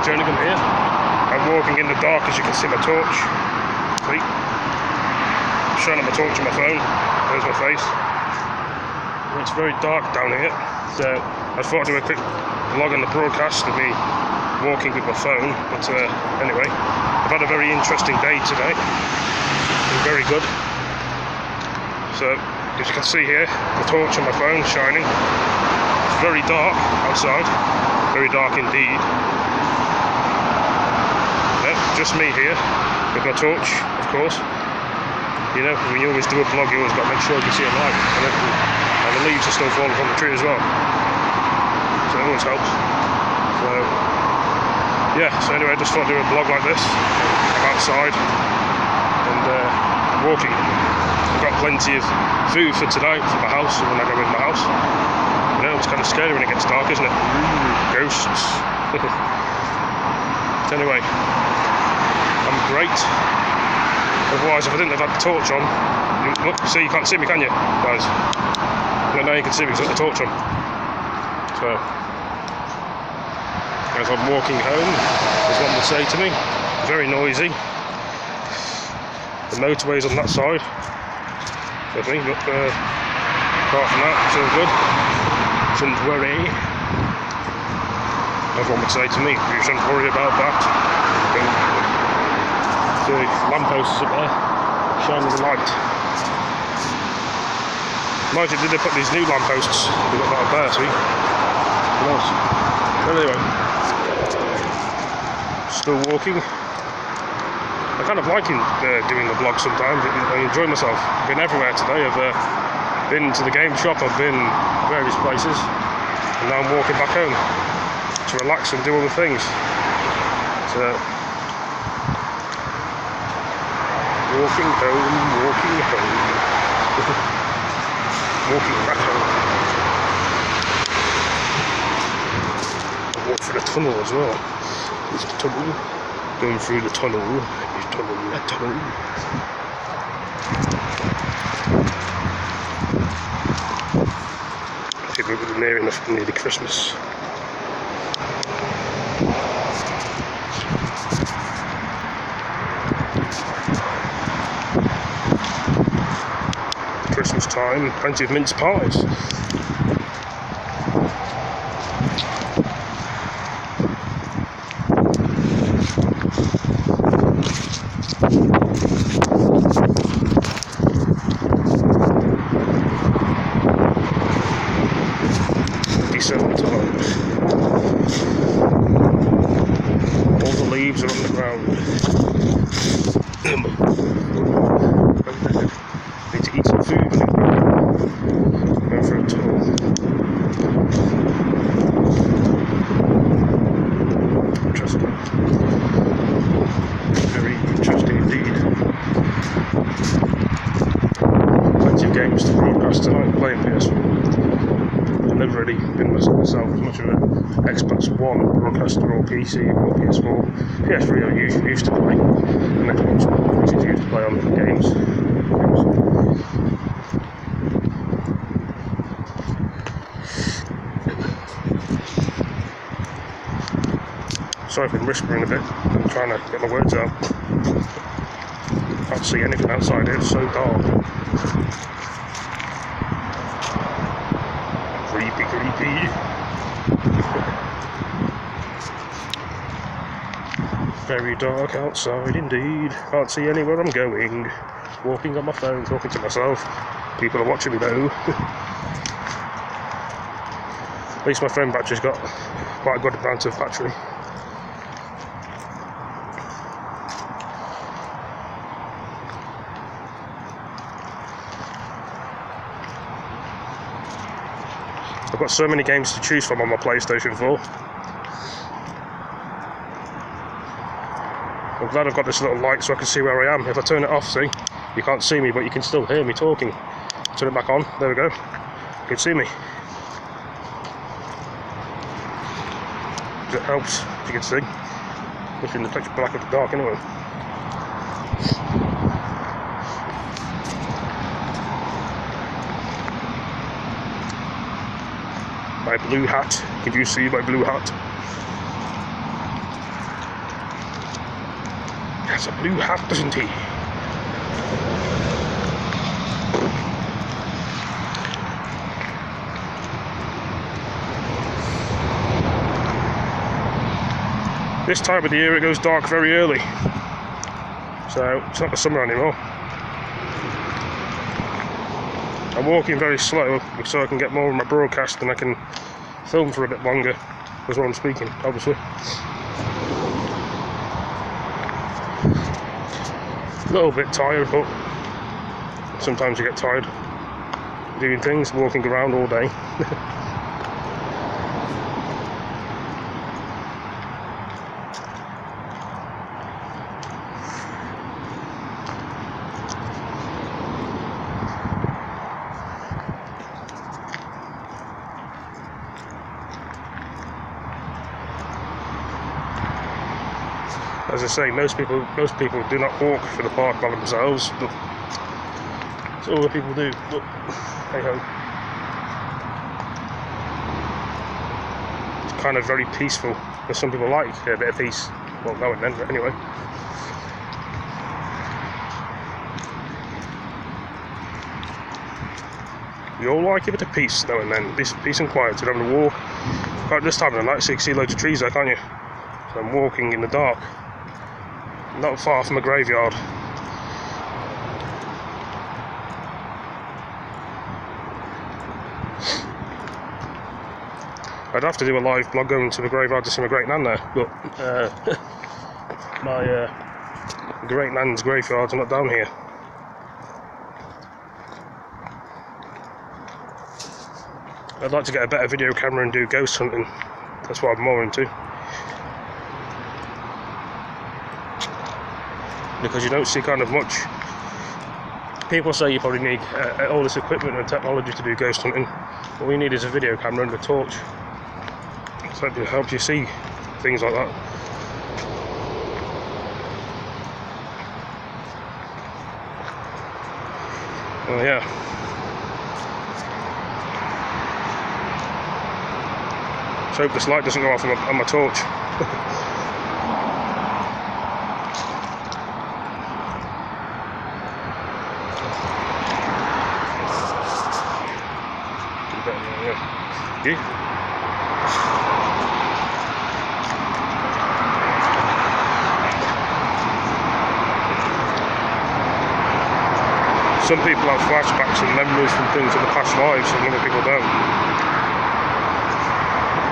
Jerningam here. I'm walking in the dark, as you can see my torch. See? I'm showing up my torch on my phone. There's my face. It's very dark down here, so I thought I'd do a quick vlog on the broadcast of me walking with my phone. But anyway, I've had a very interesting day today. Been very good. So, as you can see here, the torch on my phone shining. It's very dark outside. Very dark indeed. Yeah, just me here with my torch, of course. You know, when you always do a vlog, you always got to make sure you can see a light. And the leaves are still falling from the tree as well. So it always helps. So, yeah, so anyway, I just thought I'd do a vlog like this. I'm outside and walking. I've got plenty of food for tonight for my house when I go in my house. You know, it's kind of scary when it gets dark, isn't it? Ghosts. But anyway, I'm great. Otherwise, if I didn't have had the torch on, look, see, you can't see me, can you, guys? No, now you can see me because I've got the torch on. So, as I'm walking home, as one would say to me, very noisy. The motorway's on that side, I think, but apart from that, it's all good. Shouldn't worry. Everyone would say to me, you shouldn't worry about that. The lampposts up there, shining the light. Mind you, did they put these new lampposts? They've got that up there, see? Who knows? But anyway, still walking. I kind of liking doing the vlog sometimes. I enjoy myself. I've been everywhere today. I've been to the game shop, I've been various places, and now I'm walking back home to relax and do other things. So, walking home, walking back home. I walk through the tunnel as well. There's a tunnel. Going through the tunnel. A tunnel. I think we're near enough nearly Christmas. Christmas time, plenty of mince pies. December times. All the leaves are on the ground. Need to eat some food. Go for a tour. Interesting. Very interesting indeed. Plenty of games to broadcast tonight. Playing PS4. I've never really been myself as much of an Xbox One broadcaster or PC or PS4. PS3 I used to play, and Xbox One which is used to play on games. Sorry if I'm whispering a bit, I'm trying to get my words out. Can't see anything outside here, it's so dark. Creepy. Very dark outside indeed. Can't see anywhere I'm going. Walking on my phone, talking to myself. People are watching me though. At least my phone battery's got quite a good amount of battery. I've got so many games to choose from on my PlayStation 4. I'm glad I've got this little light so I can see where I am. If I turn it off, see, you can't see me, but you can still hear me talking. Turn it back on, there we go. You can see me. It helps, if you can see. It's in the pitch black of the dark anyway. My blue hat. Can you see my blue hat? has a blue hat, doesn't he? This time of the year it goes dark very early, so it's not the summer anymore. I'm walking very slow so I can get more of my broadcast and I can film for a bit longer as well. I'm speaking, obviously. A little bit tired, but sometimes you get tired doing things, walking around all day. As I say, most people do not walk for the park by themselves, but it's all that people do. But hey ho, it's kind of very peaceful. There's some people like a bit of peace. Well, now and then, but anyway. We all like a bit of peace now and then, peace and quiet. So having a walk. Right, this time of the night, so you can see loads of trees there, can't you? So I'm walking in the dark. Not far from a graveyard. I'd have to do a live blog going to the graveyard to see my great nan there, but my great nan's graveyards are not down here. I'd like to get a better video camera and do ghost hunting. That's what I'm more into. Because you don't see kind of much. People say you probably need all this equipment and technology to do ghost hunting. All you need is a video camera and a torch. So it helps you see things like that. Oh yeah. Let's hope this light doesn't go off on my torch. Yeah. Some people have flashbacks and memories from things in the past lives and other people don't.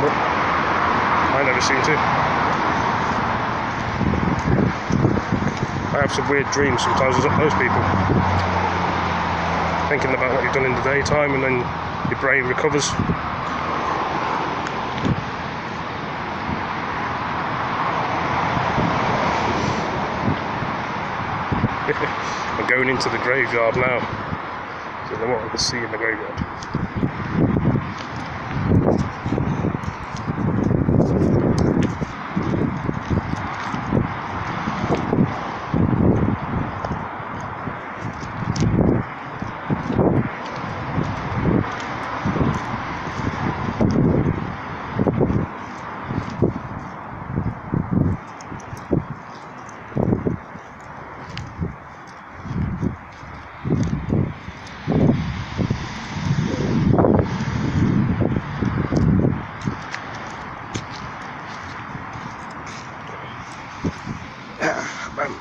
But I never seem to. I have some weird dreams sometimes as most people. Thinking about what you've done in the daytime and then your brain recovers. I'm going into the graveyard now, so I know what I can see in the graveyard.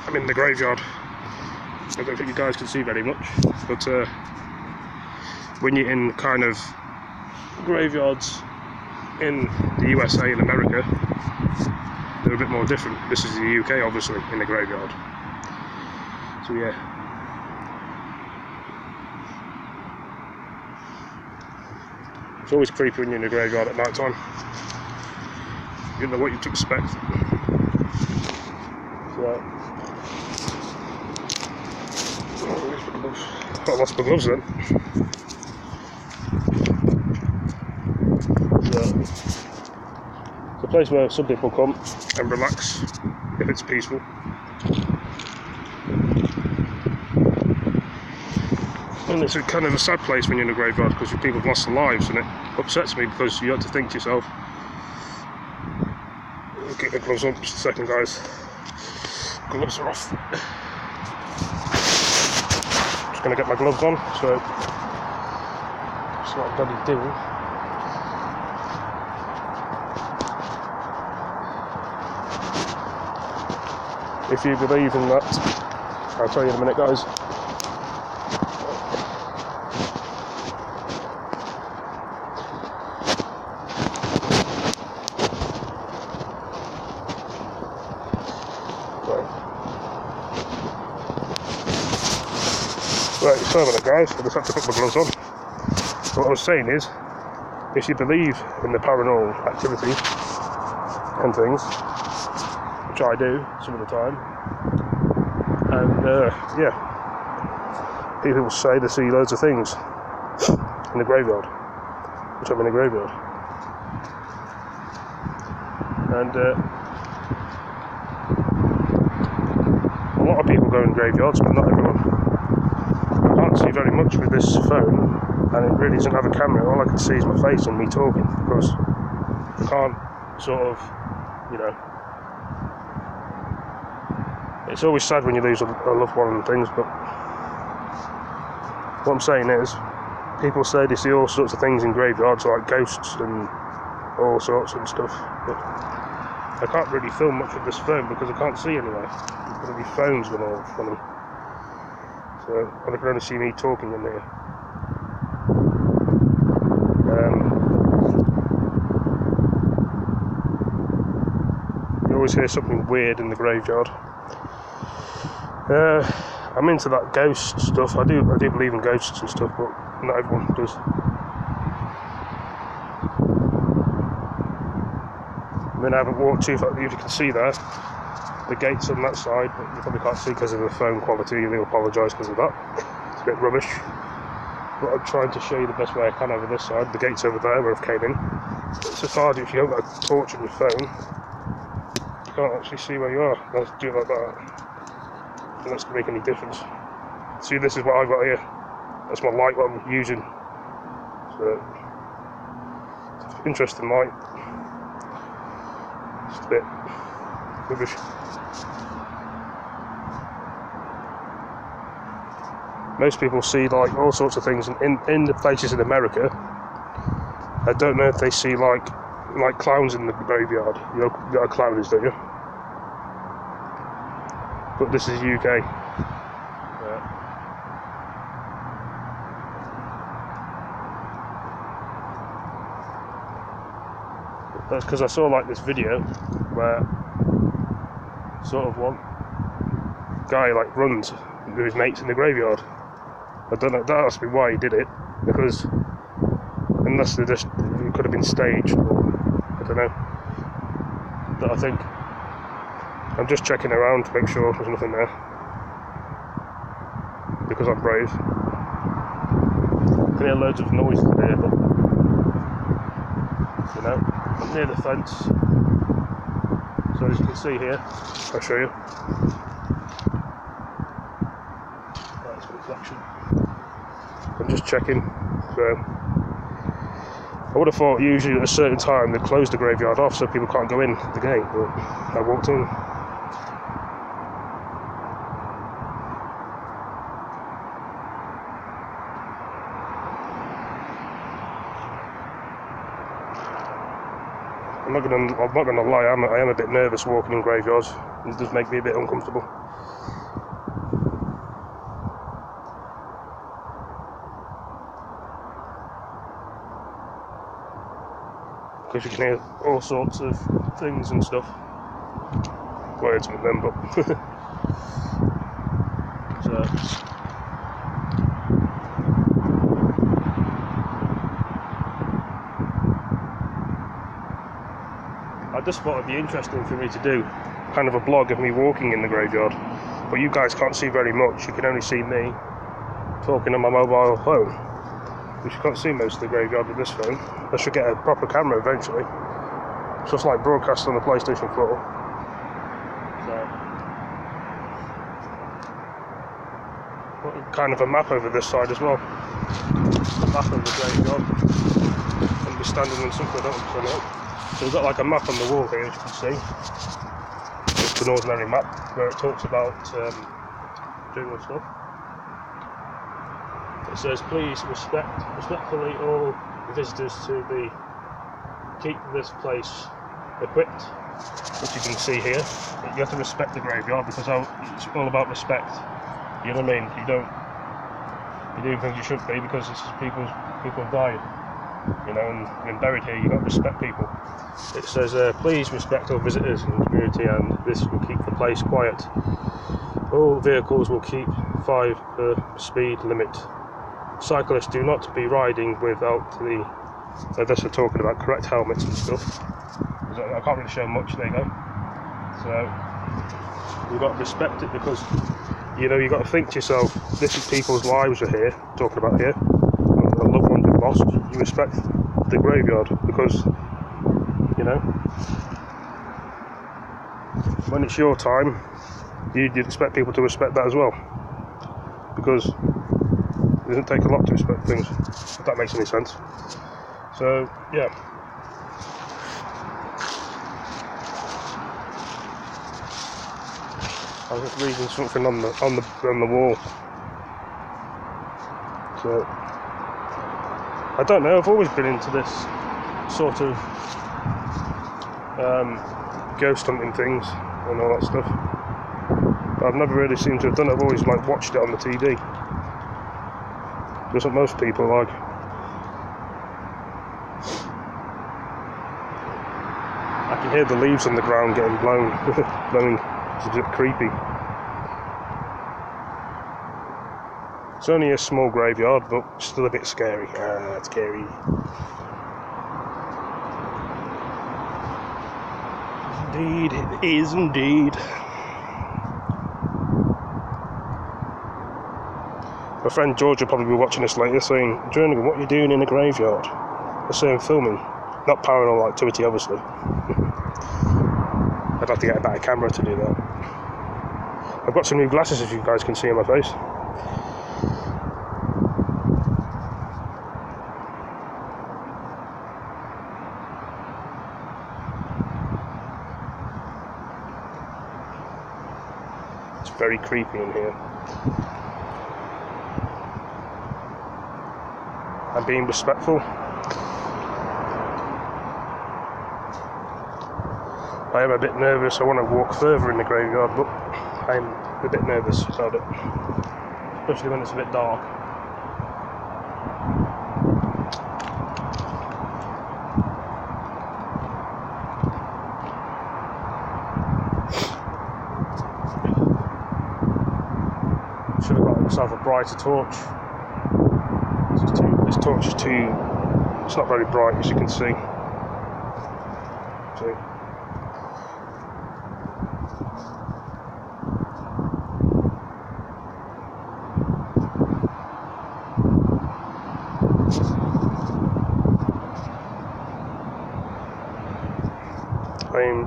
I'm in the graveyard. I don't think you guys can see very much, but when you're in kind of graveyards in the USA and America, they're a bit more different. This is the UK, obviously, in the graveyard. So yeah. It's always creepy when you're in the graveyard at night time. You don't know what you to expect. So, I lost my gloves then. So, it's a place where some people come and relax if it's peaceful. And it's a kind of a sad place when you're in a graveyard because people have lost their lives, and it upsets me because you have to think to yourself. I'll get the gloves on just a second, guys. Gloves are off. Just going to get my gloves on, so that's what I'm bloody doing. If you believe in that, I'll tell you in a minute, guys. Right, sorry about that, guys. I just had to put my gloves on. So what I was saying is, if you believe in the paranormal activity and things, which I do some of the time, and yeah, people will say they see loads of things in the graveyard, which I'm in a graveyard, and a lot of people go in graveyards, but not everyone. I can't see very much with this phone, and it really doesn't have a camera. All I can see is my face and me talking, because I can't sort of, you know, it's always sad when you lose a loved one and things, but what I'm saying is, people say they see all sorts of things in graveyards, like ghosts and all sorts and stuff, but I can't really film much with this phone because I can't see anywhere. There's going to be phones going all funny, so I can only see me talking in here. You always hear something weird in the graveyard. I'm into that ghost stuff. I do believe in ghosts and stuff, but not everyone does. I mean, I haven't walked too far. You can see there, the gate's on that side, but you probably can't see because of the phone quality. I do apologise because of that. It's a bit rubbish. But I'm trying to show you the best way I can over this side. The gate's over there where I've came in. It's just hard if you don't got a torch on your phone. You can't actually see where you are. Let's do it like that. And that's going to make any difference. See, this is what I've got here. That's my light, what I'm using. So, it's an interesting light. Just a bit rubbish. Most people see like all sorts of things in the places in America. I don't know if they see like clowns in the graveyard. You know what a clown is, don't you? But this is UK. Yeah. That's because I saw like this video where sort of one guy like runs with his mates in the graveyard. I don't know, that has to be why he did it, because unless they just, it could have been staged, or I don't know. But I think I'm just checking around to make sure there's nothing there, because I'm brave. I can hear loads of noises there, but you know, I'm near the fence, so as you can see here, I'll show you. That's a reflection. I'm just checking. So I would have thought usually at a certain time they'd close the graveyard off so people can't go in the gate, but I walked in. I'm not gonna lie, I am a bit nervous walking in graveyards. It does make me a bit uncomfortable. Because you can hear all sorts of things and stuff. Words with them, but so I just thought it'd be interesting for me to do kind of a blog of me walking in the graveyard, but you guys can't see very much. You can only see me talking on my mobile phone, which you can't see most of the graveyard with this phone. I should get a proper camera eventually, just like broadcast on the PlayStation 4. So, got kind of a map over this side as well. A map of the graveyard. And we're standing in something, I don't know. So we've got like a map on the wall here, as you can see. just an ordinary map where it talks about doing the stuff. It says, please respectfully all visitors to keep this place equipped, which you can see here. You have to respect the graveyard because it's all about respect. You know what I mean? You do things you shouldn't be because it's people have died, you know, and been buried here. You've got to respect people. It says, please respect all visitors in the community, and this will keep the place quiet. All vehicles will keep 5 per speed limit. Cyclists do not be riding without the. This are talking about correct helmets and stuff. I can't really show much. There you go. So you've got to respect it because you know you've got to think to yourself. This is people's lives are here. Talking about here. A loved one you've lost. You respect the graveyard because you know when it's your time, you'd expect people to respect that as well because it doesn't take a lot to respect things. If that makes any sense. So yeah. I was just reading something on the wall. So I don't know. I've always been into this sort of ghost hunting things and all that stuff. But I've never really seemed to have done it. I've always like watched it on the TV. That's what most people like. I can hear the leaves on the ground getting blown, blowing. It's a bit creepy. It's only a small graveyard, but still a bit scary. It's scary. Indeed, it is indeed. My friend George will probably be watching this later saying, Jerningam, what are you doing in a graveyard? I say I'm filming. Not paranormal activity, obviously. I'd have to get a better camera to do that. I've got some new glasses, as you guys can see on my face. It's very creepy in here. I'm being respectful. I am a bit nervous. I want to walk further in the graveyard, but I'm a bit nervous about it, especially when it's a bit dark. Should have got myself a brighter torch. This torch is too. It's not very bright, as you can see. See.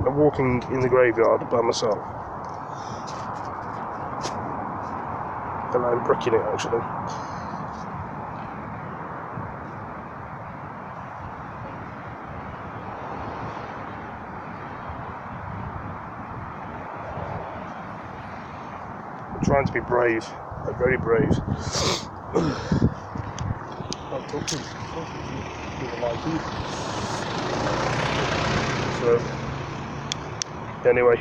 I'm walking in the graveyard by myself, and I'm bricking it actually. I'm trying to be brave, I'm very brave. I'm talking to so anyway,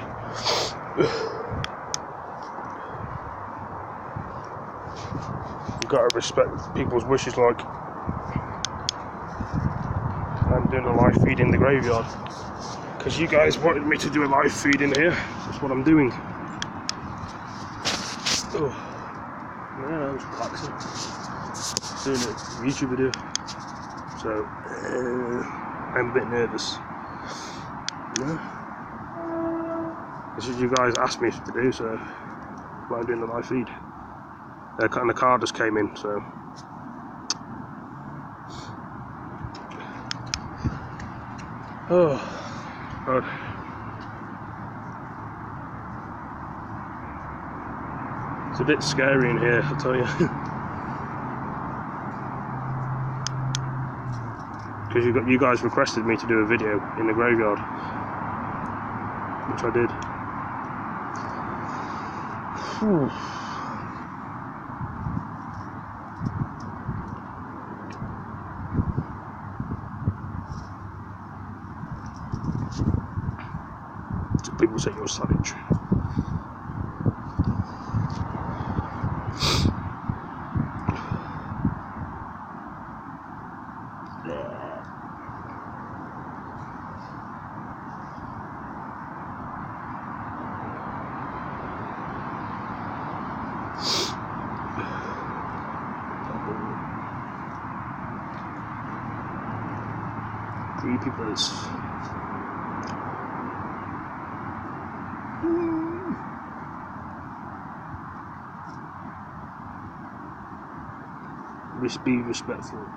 you've got to respect people's wishes. Like I'm doing a live feed in the graveyard because you guys wanted me to do a live feed in here. That's what I'm doing. Oh, yeah, I was relaxing. Doing a YouTube video, so I'm a bit nervous. Yeah. This is what you guys asked me to do, so I'm doing the live feed. And the car just came in, so. Oh, God. It's a bit scary in here, I tell you. Because you guys requested me to do a video in the graveyard, which I did. So people say you're savage. Creepy place. Be respectful.